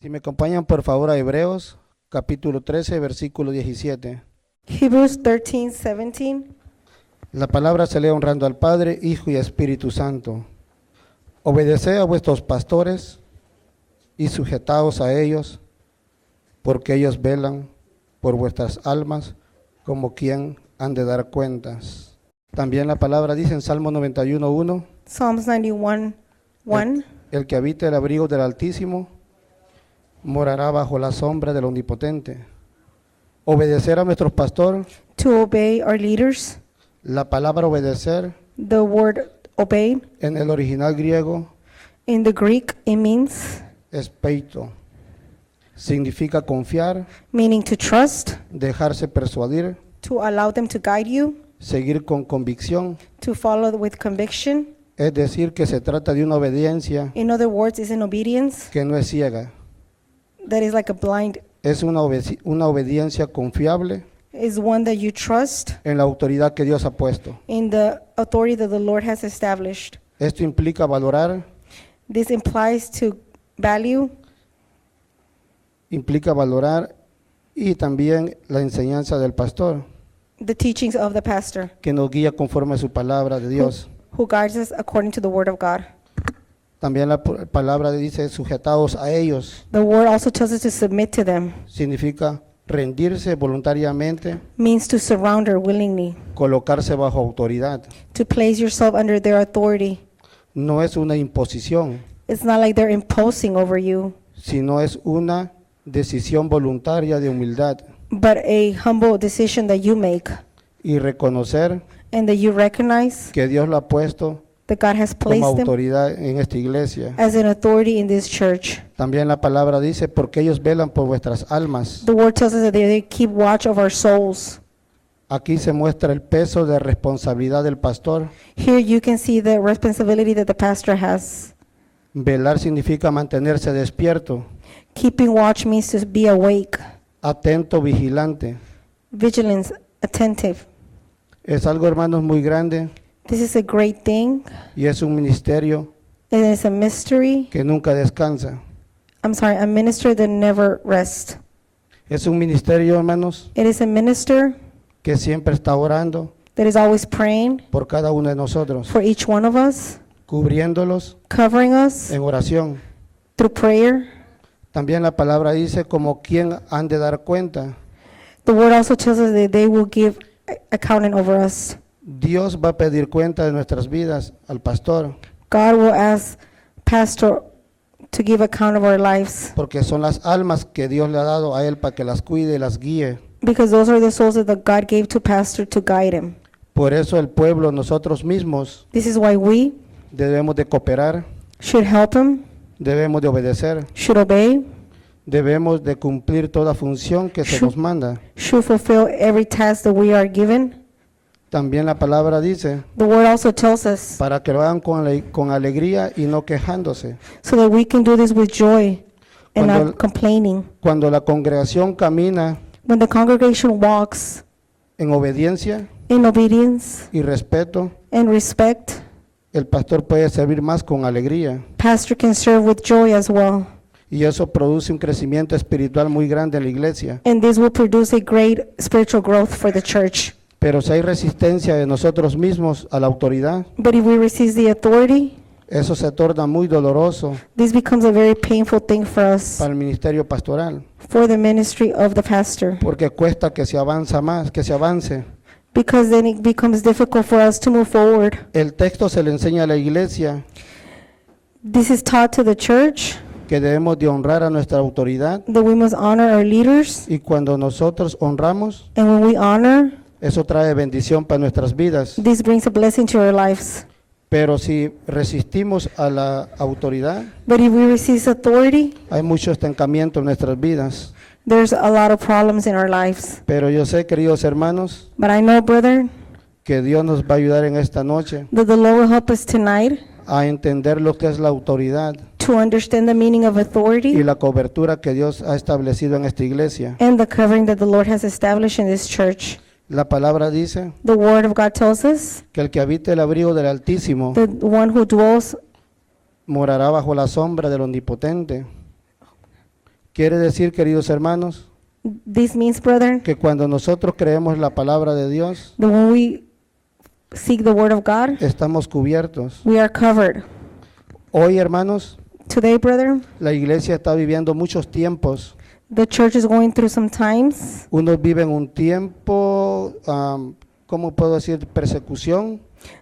Si me acompañan por favor a Hebreos, capítulo 13, versículo 17. Hebrews 13:17. La palabra se lee honrando al Padre, Hijo y Espíritu Santo. Obedeced a vuestros pastores y sujetaos a ellos, porque ellos velan por vuestras almas como quien han de dar cuentas. También la palabra dice en Salmo 91:1, Psalms 91:1. el que habite el abrigo del Altísimo morará bajo la sombra del Omnipotente. Obedecer a nuestros pastores. To obey our leaders. La palabra obedecer The word obey en el original griego in the Greek, it means es peito. Significa confiar, meaning to trust, dejarse persuadir, to allow them to guide you, seguir con convicción. to follow with conviction. Es decir, que se trata de una obediencia In other words, is an obedience que no es ciega. that is like a blind, Es una obediencia confiable is one that you trust en la autoridad que Dios ha puesto. in the authority that the Lord has established. Esto implica valorar, This implies to value y también la enseñanza del pastor, the teachings of the pastor, que nos guía conforme a su palabra de Dios. who guides us according to the word of God. También la palabra dice sujetados a ellos. The word also tells us to submit to them, Significa rendirse voluntariamente, means to surrender willingly, colocarse bajo autoridad. to place yourself under their authority. No es una imposición, It's not like they're imposing over you, sino es una decisión voluntaria de humildad but a humble decision that you make y reconocer and that you recognize que Dios lo ha puesto that God has como placed them autoridad en esta iglesia. as an authority in this church. También la palabra dice, porque ellos velan por vuestras almas. The word tells us that they keep watch of our souls. Aquí se muestra el peso de responsabilidad del pastor. Here you can see the responsibility that the pastor has. Velar significa mantenerse despierto, Keeping watch means to be awake, atento, vigilante. vigilant, attentive. Es algo, hermanos, muy grande This is a great thing. y es un ministerio It is a mystery. que nunca descansa. A minister that never rests. Es un ministerio, hermanos, It is a minister que siempre está orando that is always praying por cada uno de nosotros, for each one of us, cubriéndolos covering us en oración. through prayer. También la palabra dice como quien han de dar cuenta. The word also tells us that they will give accounting over us. Dios va a pedir cuenta de nuestras vidas al pastor, God will ask pastor to give account of our lives, porque son las almas que Dios le ha dado a él para que las cuide y las guíe. because those are the souls that God gave to pastor to guide him. Por eso el pueblo, nosotros mismos, This is why we debemos de cooperar, should help him, debemos de obedecer, should obey, debemos de cumplir toda función que se nos manda. should fulfill every task that we are given. También la palabra dice, The word also tells us para que lo hagan con alegría y no quejándose. so that we can do this with joy and Cuando- not complaining. Cuando la congregación camina When the congregation walks en obediencia in obedience y respeto, and respect, el pastor puede servir más con alegría. pastor can serve with joy as well. Y eso produce un crecimiento espiritual muy grande en la iglesia. And this will produce a great spiritual growth for the church. Pero si hay resistencia de nosotros mismos a la autoridad, But if we resist the authority, eso se torna muy doloroso this becomes a very painful thing for us, para el ministerio pastoral, for the ministry of the pastor, porque cuesta que se avance. because then it becomes difficult for us to move forward. El texto se le enseña a la iglesia This is taught to the church que debemos de honrar a nuestra autoridad, that we must honor our leaders, y cuando nosotros honramos, and when we honor, eso trae bendición para nuestras vidas. this brings a blessing to our lives. Pero si resistimos a la autoridad, But if we resist authority, hay mucho estancamiento en nuestras vidas. there's a lot of problems in our lives. Pero yo sé, queridos hermanos, But I know, brother, que Dios nos va a ayudar en esta noche that the Lord will help us tonight a entender lo que es la autoridad to understand the meaning of y authority la cobertura que Dios ha establecido en esta iglesia. and the covering that the Lord has established in this church. La palabra dice The word of God tells us que el que habite el abrigo del Altísimo the one who dwells morará bajo la sombra del Omnipotente. Quiere decir, queridos hermanos, This means, brethren, que cuando nosotros creemos la palabra de Dios, that when we seek the word of God, estamos cubiertos. we are covered. Hoy, hermanos, Today, brethren, la iglesia está viviendo muchos tiempos. the church is going through some times. Unos viven un tiempo, ¿cómo puedo decir? Persecución.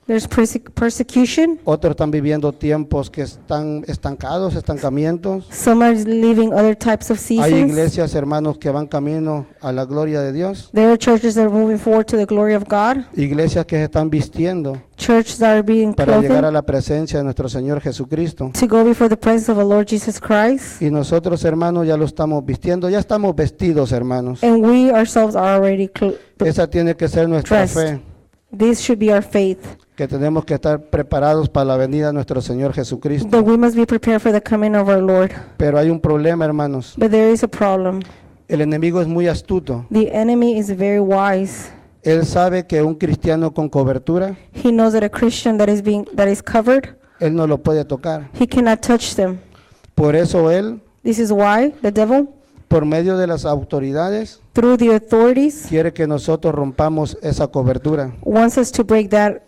There's persecution. Otros están viviendo tiempos que están estancados, estancamientos. Some are living other types of Hay seasons. iglesias, hermanos, que van camino a la gloria de Dios. There are churches that are moving forward to the glory of God. Iglesias que se están vistiendo Churches that are being para llegar a clothed la presencia de nuestro Señor Jesucristo. to go before the presence of the Lord Jesus Christ. Y nosotros, hermanos, ya lo estamos vistiendo, ya estamos vestidos, hermanos. And we ourselves are already Esa tiene que ser nuestra dressed. fe, This should be our faith, que tenemos que estar preparados para la venida de nuestro Señor Jesucristo. that we must be prepared for the coming of our Lord. Pero hay un problema, hermanos. But there is a problem. El enemigo es muy astuto. The enemy is very wise. Él sabe que un cristiano con cobertura, He knows that a Christian that is covered, él no lo puede tocar. he cannot touch them. Por eso él, This is why the devil, por medio de las autoridades, through the authorities, quiere que nosotros rompamos esa cobertura. wants us to break that.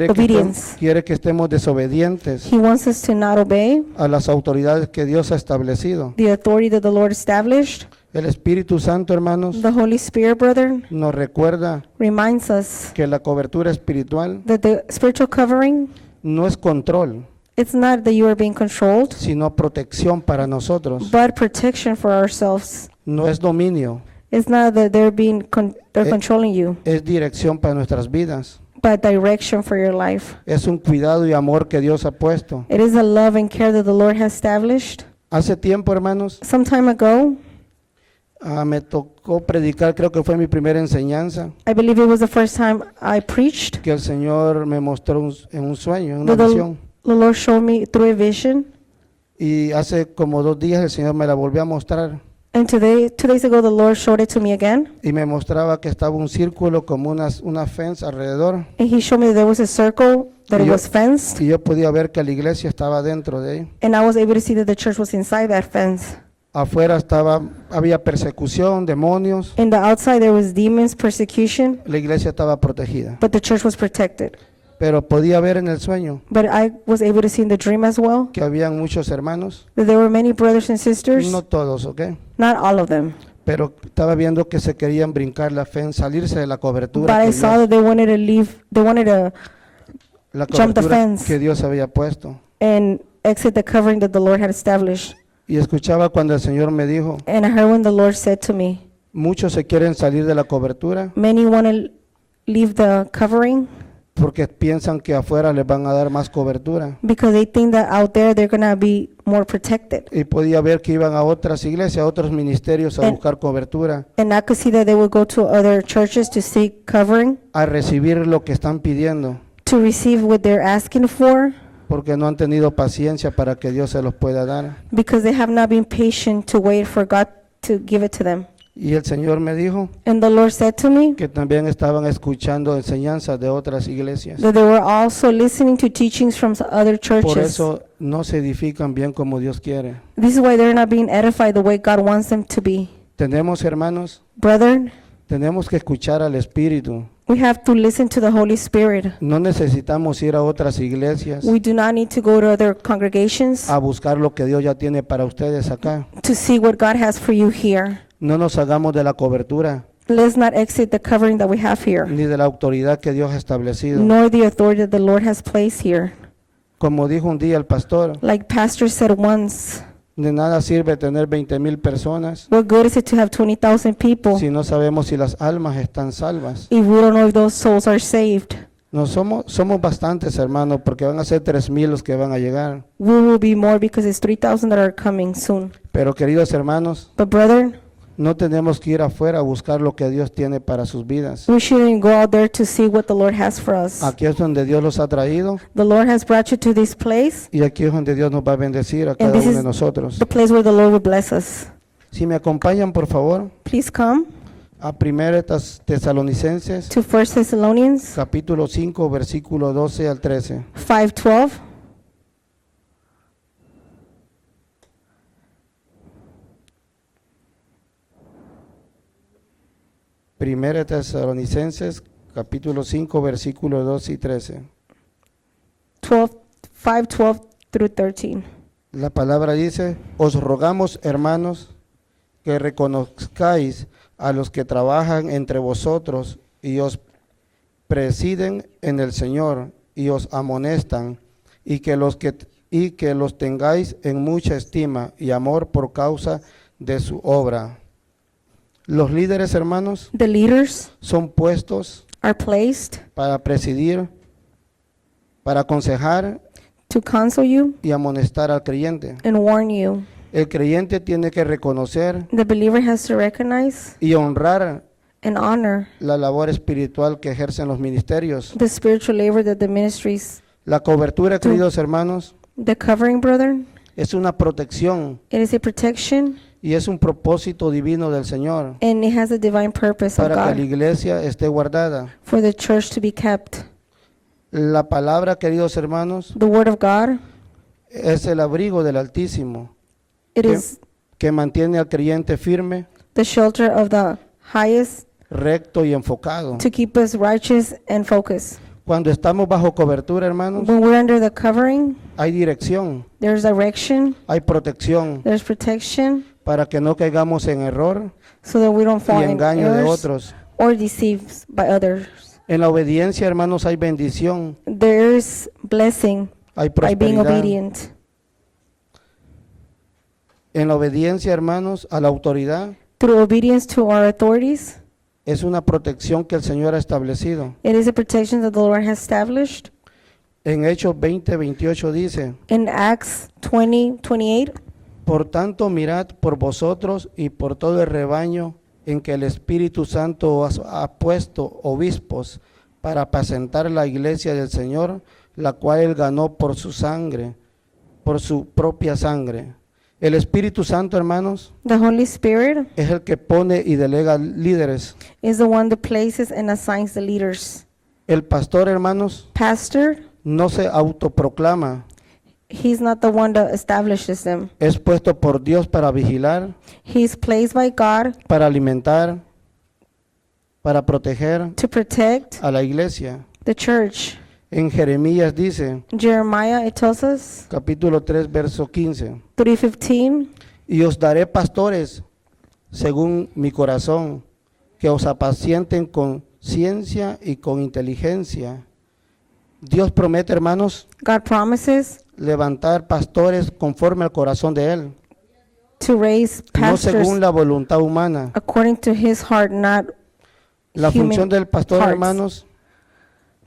Obedience. Quiere que estemos desobedientes He wants us to not obey a las autoridades que Dios ha establecido. the authority that the Lord established. El Espíritu Santo, hermanos, The Holy Spirit, brethren, nos recuerda reminds us que la cobertura espiritual that the spiritual covering, no es control, it's not that you are being controlled, sino protección para nosotros. but protection for ourselves. No es dominio, It's not that they're Eh, controlling you, es dirección para nuestras vidas. but direction for your life. Es un cuidado y amor que Dios ha puesto. It is a love and care that the Lord has established. Hace tiempo, hermanos, Some time ago, me tocó predicar, creo que fue mi primera enseñanza, I believe it was the first time I preached, que el Señor me mostró en un sueño, en una that visión. the Lord showed me through a vision. Y hace como 2 días el Señor me la volvió a mostrar. And today, 2 days ago, the Lord showed it to me again. Y me mostraba que estaba un círculo como una fence alrededor. And he showed me that there was a circle, that it Yo- was fenced. Y yo podía ver que la iglesia estaba dentro de ella. And I was able to see that the church was inside that fence. Afuera había persecución, demonios. In the outside, there was demons, persecution, La iglesia estaba protegida. but the church was protected. Pero podía ver en el sueño But I was able to see in the dream as well que habían muchos hermanos. that there were many brothers and sisters, No todos, ¿ok? not all of them. Pero estaba viendo que se querían brincar la fence, salirse de la But cobertura, I que saw Dios, that they wanted to leave, they wanted to la jump the cobertura fence. que Dios había puesto. and exit the covering that the Lord had established. Y escuchaba cuando el Señor me dijo, And I heard when the Lord said to me, muchos se quieren salir de la cobertura many want to leave the covering porque piensan que afuera les van a dar más cobertura. because they think that out there they're going to be more protected. Y podía ver que iban a otras iglesias, a otros ministerios a And- buscar cobertura, And I could see that they would go to other churches to seek covering, a recibir lo que están pidiendo, to receive what they're asking for, porque no han tenido paciencia para que Dios se los pueda dar. because they have not been patient to wait for God to give it to them. Y el Señor me dijo And the Lord said to me que también estaban escuchando enseñanzas de otras iglesias. that they were also listening to teachings from other Por churches. eso no se edifican bien como Dios quiere. This is why they're not being edified the way God wants them to be. Tenemos, hermanos, Brethren, tenemos que escuchar al Espíritu. we have to listen to the Holy Spirit. No necesitamos ir a otras iglesias We do not need to go to other congregations a buscar lo que Dios ya tiene para ustedes acá. to see what God has for you here. No nos hagamos de la cobertura Let's not exit the covering that we have here, ni de la autoridad que Dios ha establecido. nor the authority that the Lord has placed here. Como dijo un día el pastor, Like Pastor said once, de nada sirve tener 20,000 personas what good is it to have 20,000 people si no sabemos si las almas están salvas. if we don't know if those souls are saved? No somos bastantes, hermanos, porque van a ser 3,000 los que van a llegar. We will be more because it's 3,000 that are coming soon. Pero queridos hermanos, But brethren, no tenemos que ir afuera a buscar lo que Dios tiene para sus vidas. we shouldn't go out there to see what the Lord has for us. Aquí es donde Dios los ha traído The Lord has brought you to this place, y aquí es donde Dios nos va a bendecir a cada this uno is de nosotros. the place where the Lord will bless us. Si me acompañan, por favor, Please come a 1 Tesalonicenses, to 1 Thessalonians capítulo 5, versículo 12 al 13. 5:12. Primera de Tesalonicenses, capítulo 5, versículos 2 y 13. 5:12 through 13. La palabra dice, os rogamos, hermanos, que reconozcáis a los que trabajan entre vosotros y os presiden en el Señor y os amonestan, y que los tengáis en mucha estima y amor por causa de su obra. Los líderes, hermanos, The leaders son puestos are placed para presidir, para aconsejar to counsel you y amonestar al creyente. and warn you. El creyente tiene que reconocer The believer has to recognize y honrar and honor la labor espiritual que ejercen los ministerios. the spiritual labor that the ministries, La cobertura, queridos hermanos, the covering, brethren. es una protección It is a protection y es un propósito divino del Señor and it has a divine purpose of para que la God iglesia esté guardada. for the church to be kept. La palabra, queridos hermanos, The word of God, es el abrigo del Altísimo it ¿Qué? is que mantiene al creyente firme, the shelter of the highest recto y enfocado. to keep us righteous and focused. Cuando estamos bajo cobertura, hermanos, When we're under the covering, hay dirección, there's direction, hay protección there's protection, para que no caigamos en error so that we don't y fall in engaño de errors otros. or deceived by others. En la obediencia, hermanos, hay bendición, There is blessing hay by being prosperidad. obedient. En la obediencia, hermanos, a la autoridad Through obedience to our authorities, es una protección que el Señor ha establecido. it is a protection that the Lord has established. En Hechos 20:28 dice, In Acts 20:28, por tanto mirad por vosotros y por todo el rebaño en que el Espíritu Santo os ha puesto obispos para apacentar la iglesia del Señor, la cual él ganó por su sangre, por su propia sangre. El Espíritu Santo, hermanos, the Holy Spirit es el que pone y delega líderes. is the one that places and assigns the leaders. El pastor, hermanos, Pastor, no se autoproclama, he's not the one that establishes them. es puesto por Dios para vigilar, He's placed by God para alimentar, para proteger to protect a la iglesia. the church. En Jeremías dice, Jeremiah, it tells us, capítulo 3, verso 15, 3:15, y os daré pastores según mi corazón, que os apacienten con ciencia y con inteligencia. Dios promete, hermanos, God promises levantar pastores conforme al corazón de Él, to raise no pastors según la voluntad humana. according to his heart, not La human función del pastor, hearts. hermanos,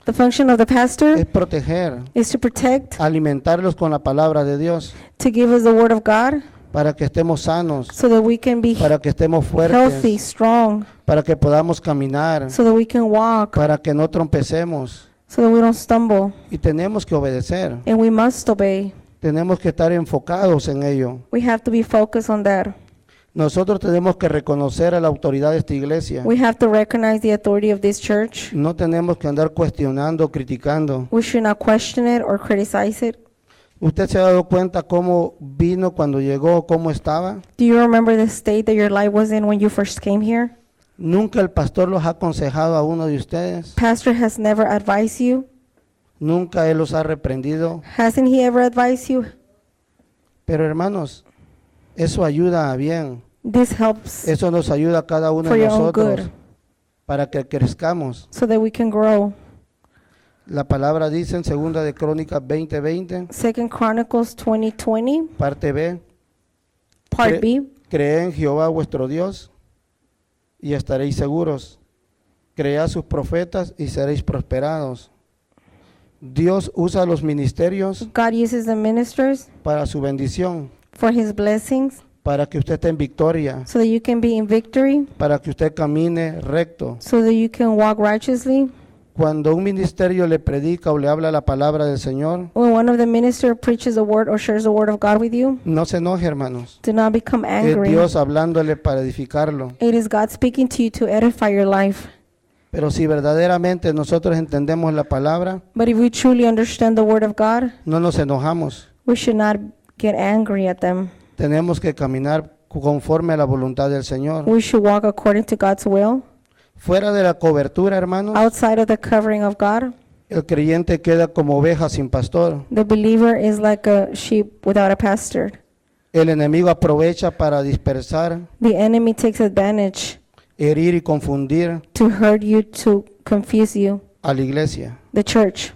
The function of the es pastor proteger, is to protect, alimentarlos con la palabra de Dios, to give us the word of God para que estemos sanos, so that we can be para que estemos healthy, fuertes, strong, para que podamos caminar, so that we can walk, para que no trompecemos. so that we don't stumble. Y tenemos que obedecer, And we must obey. tenemos que estar enfocados en ello. We have to be focused on that. Nosotros tenemos que reconocer a la autoridad de esta iglesia. We have to recognize the authority of this church. No tenemos que andar cuestionando, criticando. We should not question it or criticize it. ¿Usted se ha dado cuenta cómo vino cuando llegó, cómo estaba? Do you remember the state that your life was in when you first came here? Nunca el pastor los ha aconsejado a uno de ustedes. Pastor has never advised you. Nunca él los ha reprendido. Hasn't he ever advised you? Pero hermanos, eso ayuda a bien. This helps Eso nos ayuda a cada uno for de your own nosotros good, para que crezcamos. so that we can grow. La palabra dice en 2 de Crónicas 20:20, 2 Chronicles 20:20, parte B, part B. creed en Jehová vuestro Dios y estaréis seguros. Creed a sus profetas y seréis prosperados. Dios usa los ministerios God uses the ministers para su bendición, for his blessings, para que usted esté en victoria, so that you can be in victory, para que usted camine recto. so that you can walk righteously. Cuando un ministerio le predica o le habla la palabra del Señor, When one of the minister preaches a word or shares the word of God with you, no se enoje, hermanos. do not become Es angry. Dios hablándole para edificarlo. It is God speaking to you to edify your life. Pero si verdaderamente nosotros entendemos la palabra, But if we truly understand the word of God, no nos enojamos. we should not get angry at them. Tenemos que caminar conforme a la voluntad del Señor. We should walk according to God's will. Fuera de la cobertura, hermanos, outside of the covering of God, el creyente queda como oveja sin pastor. the believer is like a sheep without a pastor. El enemigo aprovecha para dispersar, The enemy takes advantage herir y confundir to hurt you, to confuse you, a la iglesia. the church.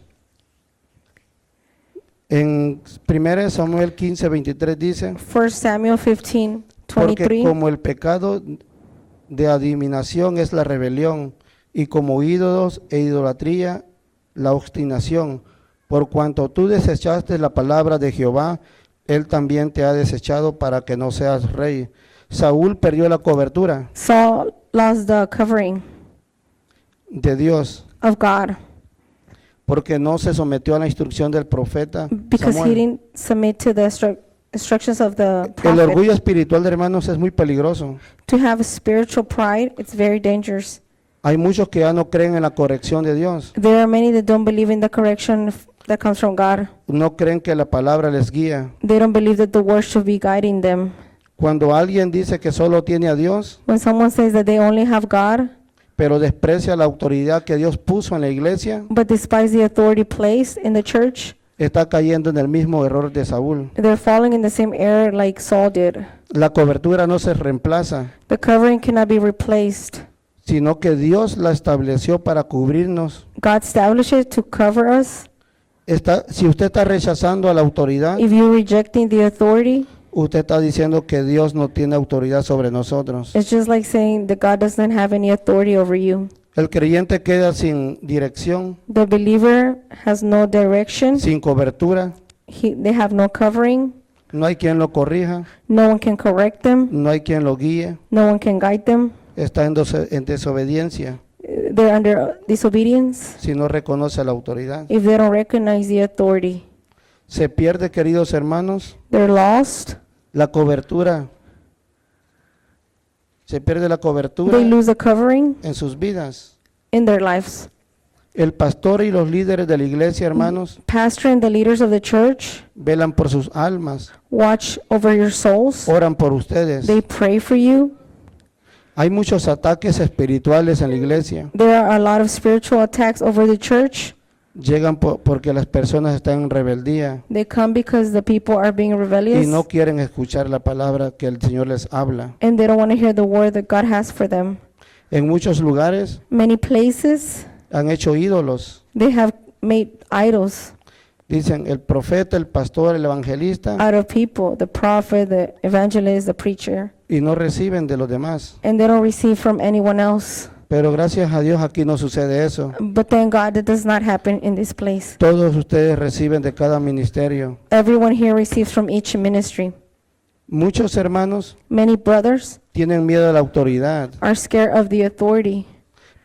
En 1 Samuel 15:23 dice, 1 Samuel 15, porque 23. como el pecado de adivinación es la rebelión, y como ídolos e idolatría la obstinación, por cuanto tú desechaste la palabra de Jehová, él también te ha desechado para que no seas rey. Saúl perdió la cobertura Saul lost the covering de Dios of God porque no se sometió a la instrucción del profeta because he Samuel. didn't submit to the instructions of the El prophet. orgullo espiritual de hermanos es muy peligroso. To have spiritual pride, it's very dangerous. Hay muchos que ya no creen en la corrección de Dios, There are many that don't believe in the correction that comes from God. no creen que la palabra les guía. They don't believe that the word should be guiding them. Cuando alguien dice que solo tiene a Dios, When someone says that they only have God, pero desprecia la autoridad que Dios puso en la iglesia, but despise the authority placed in the church, está cayendo en el mismo error de Saúl. they're falling in the same error like Saul did. La cobertura no se reemplaza, The covering cannot be replaced. sino que Dios la estableció para cubrirnos. God established it to cover us. Si usted está rechazando a la autoridad, If you're rejecting the authority, usted está diciendo que Dios no tiene autoridad sobre nosotros. it's just like saying that God doesn't have any authority over you. El creyente queda sin dirección, The believer has no direction. sin cobertura, They have no covering. no hay quien lo corrija, No one can correct them. no hay quien lo guíe, No one can guide them. está en desobediencia They're under disobedience si no reconoce a la autoridad. if they don't recognize the authority. Se pierde, queridos hermanos, They're lost. la cobertura. Se pierde la cobertura They lose the covering en sus vidas. in their lives. El pastor y los líderes de la iglesia, hermanos, Pastor and the leaders of the church velan por sus almas, watch over your souls. oran por ustedes. They pray for you. Hay muchos ataques espirituales en la iglesia. There are a lot of spiritual attacks over the church. Llegan porque las personas están en rebeldía They come because the people are being y rebellious no quieren escuchar la palabra que el Señor les habla. and they don't want to hear the word that God has for them. En muchos lugares Many places, han hecho ídolos. they have made idols Dicen el profeta, el pastor, el evangelista, out of people, the prophet, the evangelist, the preacher, y no reciben de los demás. and they don't receive from anyone else. Pero gracias a Dios aquí no sucede eso. But thank God that does not happen in this place. Todos ustedes reciben de cada ministerio. Everyone here receives from each ministry. Muchos hermanos Many brothers tienen miedo a la autoridad. are scared of the authority.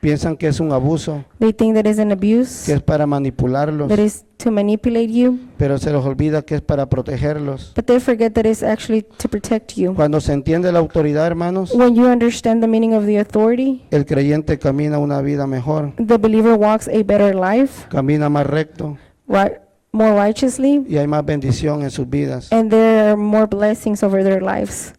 Piensan que es un abuso, They think that is an abuse, que es para manipularlos, that is to manipulate you, pero se les olvida que es para protegerlos. but they forget that it's actually to protect you. Cuando se entiende la autoridad, hermanos, When you understand the meaning of the authority, el creyente camina una vida mejor, the believer walks a better life, camina más recto more righteously, y hay más bendición en sus vidas. and there are more blessings over their lives.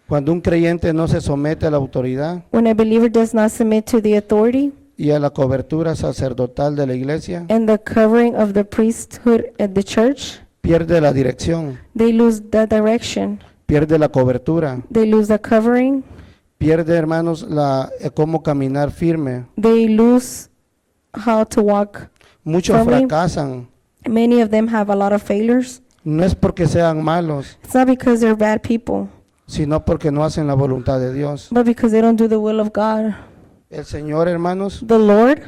Cuando un creyente no se somete a la autoridad When a believer does not submit to the authority y a la cobertura sacerdotal de la iglesia, and the covering of the priesthood at the church, pierde la dirección, they lose the direction, pierde la cobertura, they lose the covering, pierde, hermanos, cómo caminar firme. they lose how to walk. Muchos Firme. fracasan. Many of them have a lot of failures. No es porque sean malos, It's not because they're bad people, sino porque no hacen la voluntad de Dios. but because they don't do the will of God. El Señor, hermanos, The Lord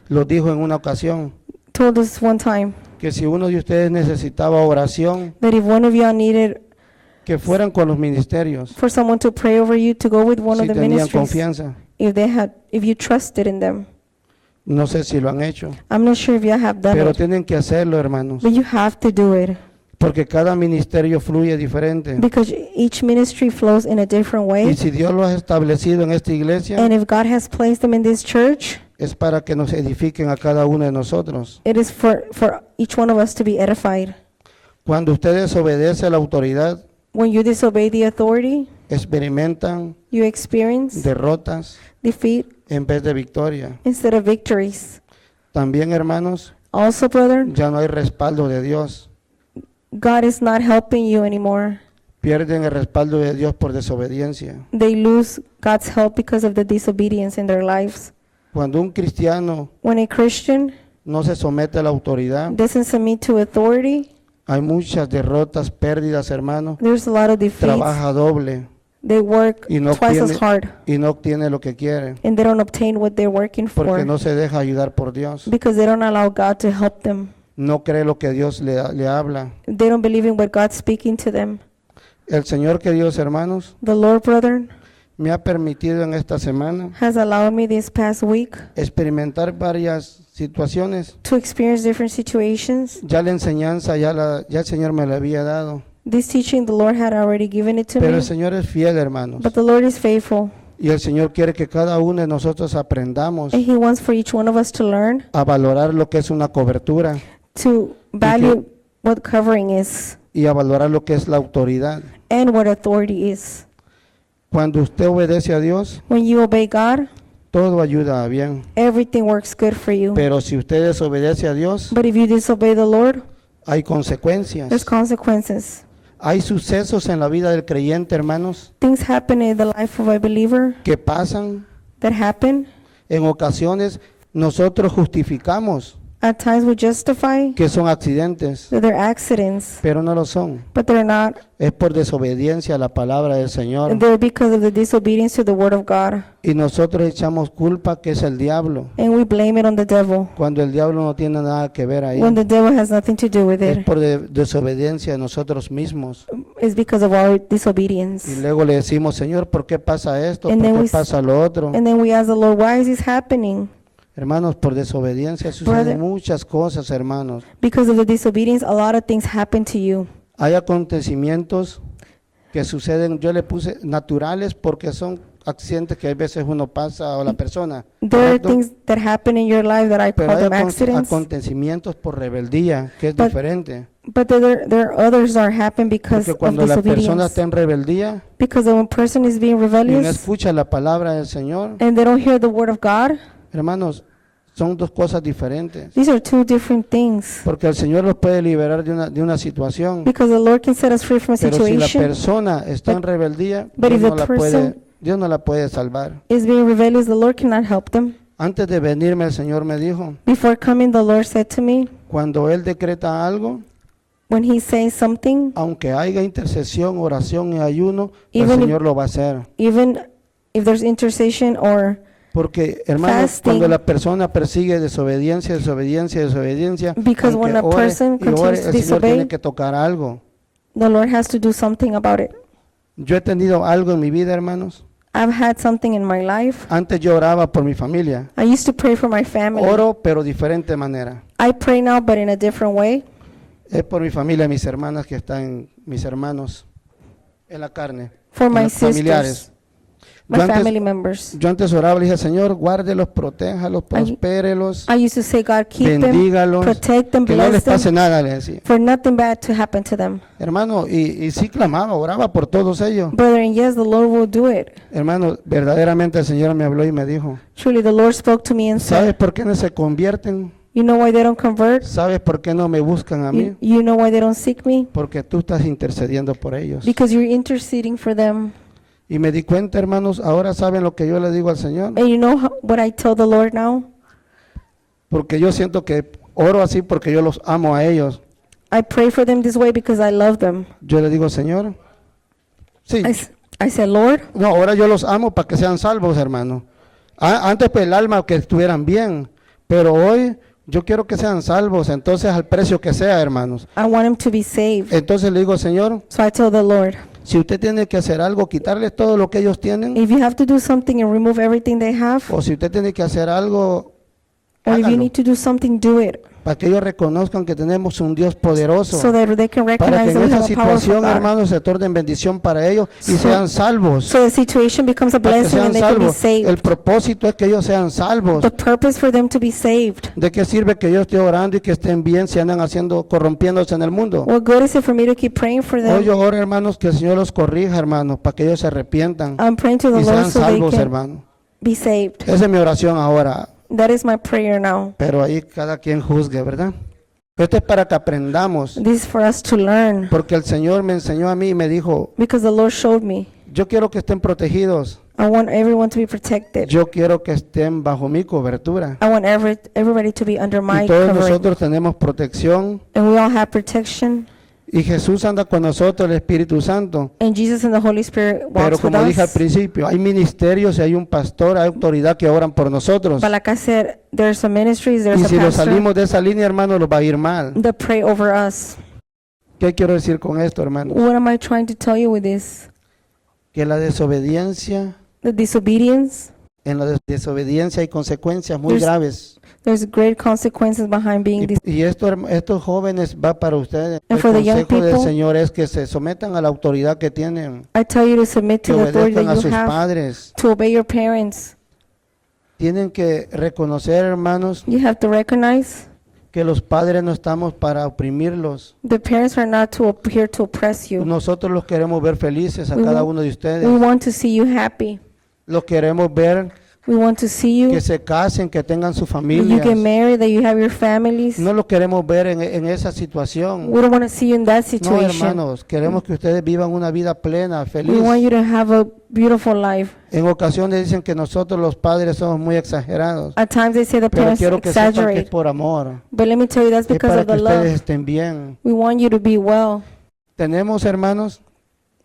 lo dijo en una ocasión, told us one time que si uno de ustedes necesitaba oración, that if one of y'all needed que fueran con los ministerios, for someone to pray over you, to go with one si of the tenían ministries, confianza. if you trusted in them. No sé si lo han hecho, I'm not sure if you have done pero it, tienen que hacerlo, hermanos, but you have to do it porque cada ministerio fluye diferente. because each ministry flows in a different Y way. si Dios lo ha establecido en esta iglesia, And if God has placed them in this church, es para que nos edifiquen a cada uno de nosotros. it is for each one of us to be edified. Cuando ustedes obedecen a la autoridad, When you disobey the authority, experimentan you experience derrotas, defeat, en vez de victoria. instead of victories. También, hermanos, Also, brother, ya no hay respaldo de Dios. God is not helping you anymore. Pierden el respaldo de Dios por desobediencia. They lose God's help because of the disobedience in their lives. Cuando un cristiano When a Christian no se somete a la autoridad, doesn't submit to authority, hay muchas derrotas, pérdidas, hermanos. there's a lot of defeats. Trabaja doble They work y no twice as obtiene, hard, y no obtiene lo que quiere and they don't obtain what they're working porque for no se deja ayudar por Dios. because they don't allow God to help them. No cree lo que Dios le habla. They don't believe in what God's speaking to them. El Señor, queridos hermanos, The Lord, brother, me ha permitido en esta semana has allowed me this past week experimentar varias situaciones. to experience different situations. Ya la enseñanza, ya el Señor me la había dado. This teaching, the Lord had already given it to Pero el me, Señor es fiel, hermanos. but the Lord is faithful, Y el Señor quiere que cada uno de nosotros aprendamos and He wants for each one of us to learn a valorar lo que es una cobertura to value what covering is y a valorar lo que es la autoridad. and what authority is. Cuando usted obedece a Dios, When you obey God, todo ayuda a bien. everything works good for you. Pero si usted desobedece a Dios, But if you disobey the Lord, hay consecuencias. there's consequences. Hay sucesos en la vida del creyente, hermanos, Things happen in the life of a believer que pasan. that happen. En ocasiones nosotros justificamos At times we justify que son accidentes, that they're accidents, pero no lo son. but they're not. Es por desobediencia a la palabra del Señor. And they're because of the disobedience to the word of God. Y nosotros echamos culpa que es el diablo, And we blame it on the devil cuando el diablo no tiene nada que ver ahí. when the devil has nothing to do with Es it. por desobediencia de nosotros mismos. It's because of our Y disobedience. luego le decimos, Señor, ¿por qué pasa esto? And then ¿Por we qué s- pasa lo otro? And then we ask the Lord, why is this happening? Hermanos, por desobediencia suceden Brother. muchas cosas, hermanos. Because of the disobedience, a lot of things happen to you. Hay acontecimientos que suceden, yo le puse naturales porque son accidentes que a veces uno pasa o la persona. There are ¿correcto? things that happen in your life that I Pero call hay them accidents. acontecimientos por rebeldía, que es But diferente. But there are others that happen because Porque of cuando la persona disobedience. está en rebeldía Because when a person is being y no rebellious escucha la palabra del Señor, and they don't hear the word of God, hermanos, son dos cosas diferentes. these are two different things. Porque el Señor los puede liberar de una situación, Because the Lord can set us free from a pero si la situation. persona está en rebeldía, but if the Dios no la puede salvar. Is being rebellious, the Lord cannot help them. Antes de venirme, el Señor me dijo, Before coming, the Lord said to me, cuando Él decreta algo, when He says something, aunque haya intercesión, oración y ayuno, el Even if- Señor lo va a hacer. even if there's intercession or Porque, hermanos, Fasting. cuando la persona persigue desobediencia, Because when aunque a person y ore, continues to el Señor disobey, tiene que tocar algo. the Lord has to do something about it. Yo he tenido algo en mi vida, hermanos. I've had something in my life. Antes yo oraba por mi familia. I used to pray for my family. Oro, pero diferente manera. I pray now, but in a different way. Es por mi familia, mis hermanas que están, mis hermanos en la carne, For my los familiares. sisters, my Yo antes- family members. Yo antes oraba y le dije, Señor, guárdelos, protéjalos, prospérelos, I used to say, God, keep them, bendígalos, protect them, que no les bless them, pase nada, le decía. for nothing bad to happen to them. Hermano, y sí clamaba, oraba por todos ellos. Brother, and yes, the Lord will do it. Hermano, verdaderamente el Señor me habló y me dijo, Truly, the Lord spoke to me and ¿sabes said, por qué no se convierten? you know why they don't convert? ¿Sabes por qué no me buscan a mí? You know why they don't seek me? Porque tú estás intercediendo por ellos. Because you're interceding for them. Y me di cuenta, hermanos, ahora saben lo que yo le digo al Señor. And you know what I tell the Lord now? Porque yo siento que oro así porque yo los amo a ellos. I pray for them this way because I love them. Yo le digo, Señor, sí, I said, Lord, no, ahora yo los amo para que sean salvos, hermano. Antes pues el alma que estuvieran bien, pero hoy yo quiero que sean salvos, entonces al precio que sea, hermanos. I want them to be saved. Entonces le digo, Señor, So I tell the Lord, si usted tiene que hacer algo, quitarles todo lo que ellos tienen, if you have to do something and remove everything they have, o si usted tiene que hacer algo, or if you hágalo, need to do something, do it. para que ellos reconozcan que tenemos un Dios poderoso, So that they can para recognize que that en we esa have a powerful situación, God. hermanos, se torne en bendición para ellos y So- sean salvos. So the situation becomes a Para que blessing sean and they can be salvos. El saved. propósito es que ellos sean salvos. The purpose for them to be saved. ¿De qué sirve que yo esté orando y que estén bien si andan haciendo, corrompiéndose en el mundo? What good is it for me to keep praying for Hoy them? yo oro, hermanos, que el Señor los corrija, hermanos, para que ellos se arrepientan I'm praying to the y Lord sean so they salvos, can, hermanos. be saved. Esa es mi oración ahora, That is my prayer now. pero ahí cada quien juzgue, ¿verdad? Esto es para que aprendamos, This is for us to learn, porque el Señor me enseñó a mí y me dijo, because the Lord showed me. yo quiero que estén protegidos, I want everyone to be protected. yo quiero que estén bajo mi cobertura. I want everybody to be under my Y todos covering. nosotros tenemos protección, And we all have protection. y Jesús anda con nosotros, el Espíritu Santo. And Jesus and the Holy Spirit Pero walks with como dije al us. principio, hay ministerios y hay un pastor, hay autoridad que oran por nosotros. But like I said, there's some ministries, there's Y a si nos pastor salimos de esa línea, hermano, nos va a ir mal. that pray over us. ¿Qué quiero decir con esto, hermano? What am I trying to tell you with this? Que la desobediencia, The disobedience, en la desobediencia hay consecuencias muy There's- graves. there's great consequences behind being Y esto, estos jóvenes va para ustedes. And El for the young consejo del people, Señor es que se sometan a la autoridad que tienen, I tell you to submit que to the authority obedezcan a that you sus have, padres. to obey your parents. Tienen que reconocer, hermanos, You have to recognize que los padres no estamos para oprimirlos. the parents are not to here to oppress you. Nosotros los queremos ver felices a We cada want- uno de We ustedes. want to see you happy. Los queremos ver We want to see you, que se casen, que tengan sus that you familias. get married, that you have your families. No los queremos ver en esa situación. We don't want to see you in that No, situation. hermanos, queremos que ustedes vivan una vida plena, We feliz. want you to have a beautiful life. En ocasiones dicen que nosotros los padres somos muy exagerados, At times they say the pero parents quiero que sepan que es exaggerate. por amor, But let me tell you, that's es because para of que the ustedes love. estén bien. We want you to be well. Tenemos, hermanos,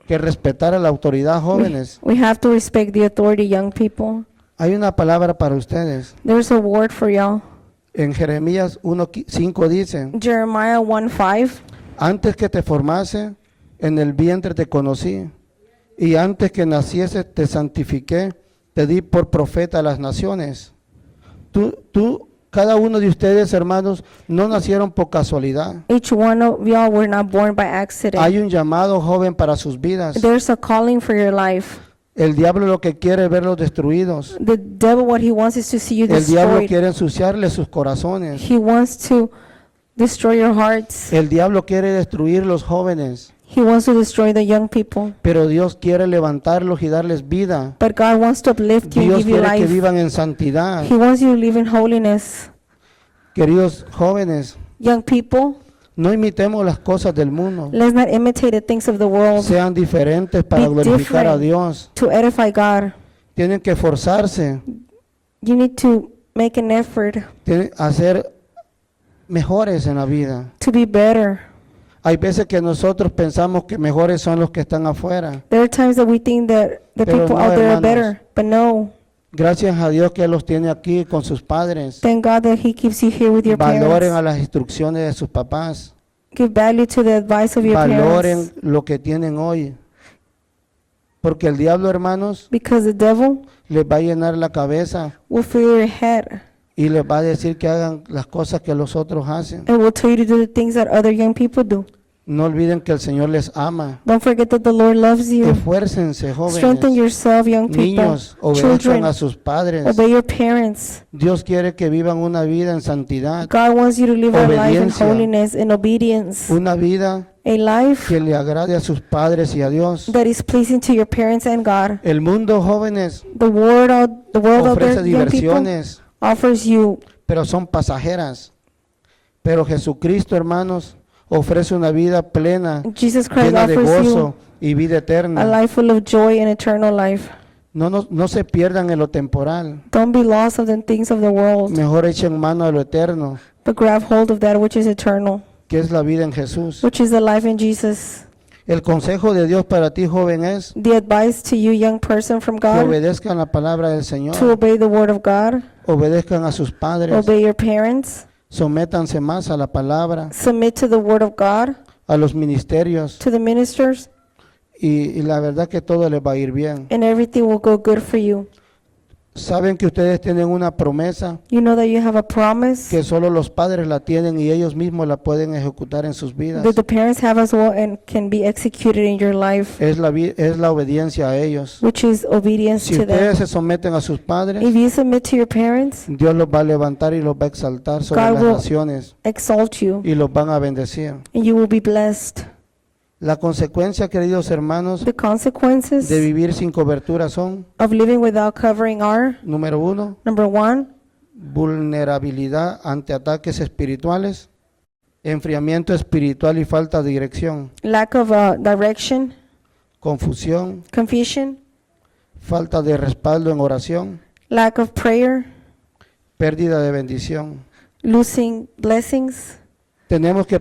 que respetar a la autoridad, jóvenes. We have to respect the authority, young people. Hay una palabra para ustedes. There's a word for y'all. En Jeremías 1:5 dice, Jeremiah 1:5. antes que te formase, en el vientre te conocí, y antes que naciese te santifiqué, te di por profeta a las naciones. Cada uno de ustedes, hermanos, no nacieron por casualidad. Each one of y'all were not born by accident. Hay un llamado, joven, para sus vidas. There's a calling for your life. El diablo lo que quiere es verlos destruidos. The devil, what he wants is to see you El diablo destroyed. quiere ensuciarle sus corazones. He wants to destroy your hearts. El diablo quiere destruir los jóvenes, He wants to destroy the young people. pero Dios quiere levantarlos y darles vida. But God wants to uplift you and Dios give you quiere que life. vivan en santidad. He wants you to live in holiness. Queridos jóvenes, Young people, no imitemos las cosas del mundo. let's not imitate the things of the world Sean diferentes para Be glorificar a different. Dios. to edify God. Tienen que esforzarse, You need to make an effort tienen que ser mejores en la vida. to be better. Hay veces que nosotros pensamos que mejores son los que están afuera. There are times that we think that the Pero people no, out there are hermanos. better, but no. Gracias a Dios que Él los tiene aquí con sus padres. Thank God that He keeps you here with your Valoren a parents. las instrucciones de sus papás. Give value to the advice of your Valoren parents. lo que tienen hoy. Porque el diablo, hermanos, Because the devil les va a llenar la cabeza will fill your head y les va a decir que hagan las cosas que los otros hacen. and will tell you to do the things that other young people do. No olviden que el Señor les ama. Don't forget that the Lord loves you. Esfuércense, Strengthen jóvenes. yourself, young people. Niños, obedezcan Children, a sus padres. obey your parents. Dios quiere que vivan una vida en santidad, God wants you to live a life in Obediencia. holiness and obedience. una vida A life que le agrade a sus padres y a Dios. that is pleasing to your parents and God. El mundo, jóvenes, The world out ofrece there, young people, diversiones, offers you, pero son pasajeras. Pero Jesucristo, hermanos, ofrece una vida plena, Jesus Christ llena de offers you gozo y vida a eterna. life full of joy and eternal life. No se pierdan en lo temporal. Don't be lost of the things of the world, Mejor echen mano a lo eterno, but grab hold of that which is eternal, que es la vida en Jesús. which is the life in Jesus. El consejo de Dios para ti, joven, es The advice to you, young person from que God, obedezcan la palabra del to Señor, obey the word of God, obedezcan a sus padres, obey your parents, sométanse más a la palabra, submit to the word of God, a los ministerios, to the ministers, y la verdad que todo les va a ir bien. and everything will go good for you. Saben que ustedes tienen una promesa You know that you have a promise que solo los padres la tienen y ellos mismos la pueden ejecutar en sus vidas. that the parents have as well and can be executed in your life, Es la obediencia a ellos. which is obedience Si to ustedes them. se someten a sus padres, If you submit to your parents, Dios los va a levantar y los va a exaltar sobre God las will- naciones exalt you, y los van a bendecir. and you will be blessed. La consecuencia, queridos hermanos, The consequences de vivir sin cobertura son, of living without covering are, número 1, number one, vulnerabilidad ante ataques espirituales, enfriamiento espiritual y falta de dirección, lack of direction, confusión, confusion, falta de respaldo en oración, lack of prayer, pérdida de bendición. losing blessings. Tenemos que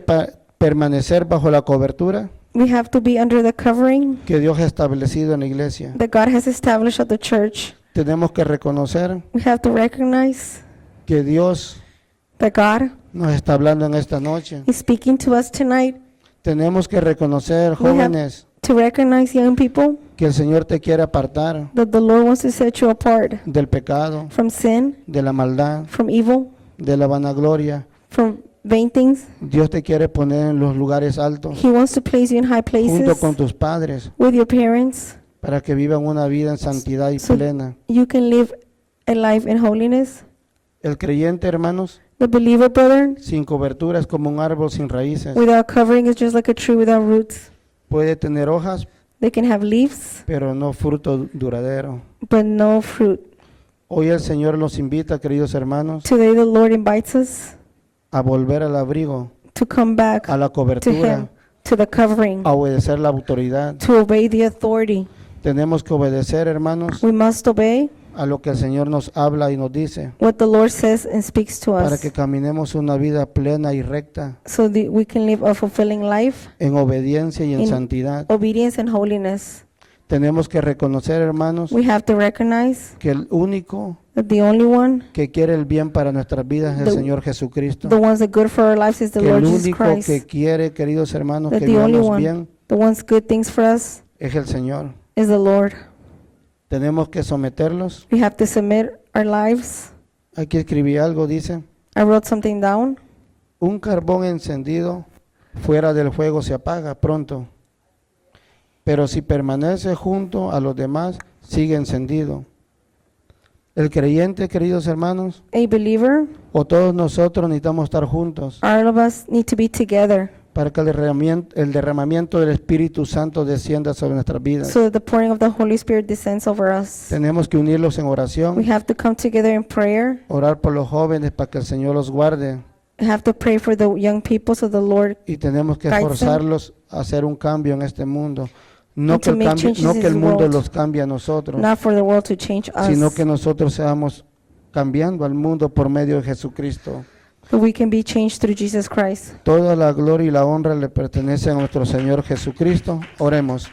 permanecer bajo la cobertura We have to be under the covering que Dios ha establecido en la iglesia. that God has established at the church. Tenemos que reconocer We have to recognize que Dios that God nos está hablando en esta noche. is speaking to us tonight. Tenemos que reconocer, We have- jóvenes, To recognize, young people, que el Señor te quiere apartar that the Lord wants to set you apart del pecado, from sin, de la maldad, from evil, de la vanagloria. from vain things. Dios te quiere poner en los lugares altos He wants to place you in high junto places con tus padres with your parents para que vivan una vida en santidad y So- plena. you can live a life in holiness. El creyente, hermanos, The believer, brother, sin cobertura es como un árbol sin raíces. without covering is just like a tree without roots. Puede tener hojas, They can have leaves, pero no fruto duradero. but no fruit. Hoy el Señor nos invita, queridos hermanos, Today the Lord invites us a volver al abrigo, to come back a la to Him, cobertura, to the covering, a obedecer la autoridad. to obey the authority. Tenemos que obedecer, hermanos, We must obey a lo que el Señor nos habla y nos dice, what the Lord says and speaks to para us, que caminemos una vida plena y recta, so that we can live a fulfilling life, en obediencia y en In- santidad. obedience and holiness. Tenemos que reconocer, hermanos, We have to recognize que el único that the only one, que quiere el bien para nuestras vidas es el The- Señor Jesucristo. the ones that good for our lives is the Que el Lord Jesus único Christ. que quiere, queridos hermanos, That que the only vivamos one, bien the one's good things for us es el Señor. is the Lord. Tenemos que someterlos. We have to submit our lives. Aquí escribí algo, dice, I wrote something down. un carbón encendido fuera del fuego se apaga pronto, pero si permanece junto a los demás, sigue encendido. El creyente, queridos hermanos, A believer, o todos nosotros necesitamos estar juntos all of us need to be together para que el derramamiento del Espíritu Santo descienda sobre nuestras vidas. so that the pouring of the Holy Spirit descends over us. Tenemos que unirlos en We oración, have to come together in prayer. orar por los jóvenes para que el Señor los guarde, We have to pray for the young people so the Lord, y tenemos que Guide them. esforzarlos a hacer un cambio en este mundo. No And que to make changes no in que el this mundo world. los cambie a nosotros, not for the world to change sino us, que nosotros seamos cambiando al mundo por medio de Jesucristo. but we can be changed through Jesus Christ. Toda la gloria y la honra le pertenecen a nuestro Señor Jesucristo. Oremos.